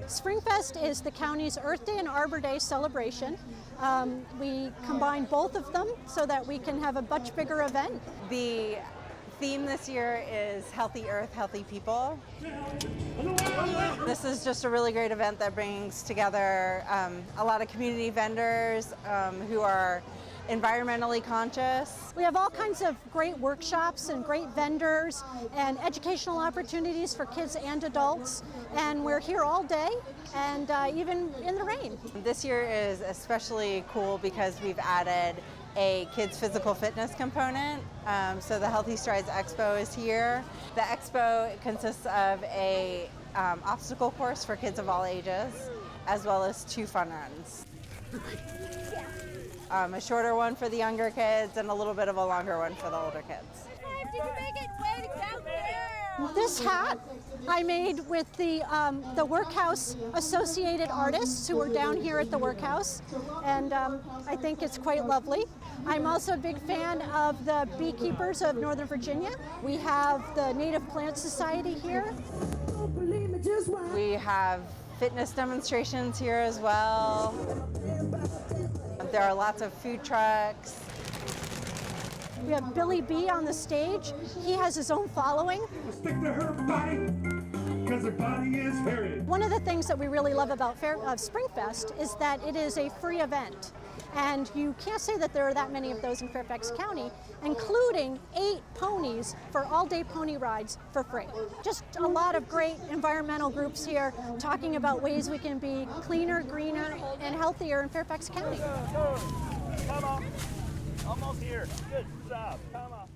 Springfest is the county's Earth Day and Arbor Day celebration. We combine both of them so that we can have a much bigger event. The theme this year is Healthy Earth, Healthy People. This is just a really great event that brings together a lot of community vendors who are environmentally conscious. We have all kinds of great workshops and great vendors and educational opportunities for kids and adults, and we're here all day and even in the rain. This year is especially cool because we've added a kids physical fitness component. So the Healthy Strides Expo is here. The expo consists of a obstacle course for kids of all ages, as well as 2 fun runs. A shorter one for the younger kids and a little bit of a longer one for the older kids. Did you make it? Way to go, girl! This hat I made with the Workhouse associated artists who are down here at the Workhouse, and I think it's quite lovely. I'm also a big fan of the beekeepers of Northern Virginia. We have the Native Plant Society here. We have fitness demonstrations here as well. There are lots of food trucks. We have Billy B on the stage. He has his own following. Stick to her body, because her body is hairy. One of the things that we really love about Springfest is that it is a free event. And you can't say that there are that many of those in Fairfax County, including 8 ponies for all-day pony rides for free. Just a lot of great environmental groups here talking about ways we can be cleaner, greener, and healthier in Fairfax County. Go. Come on. Almost here. Good job. Come on.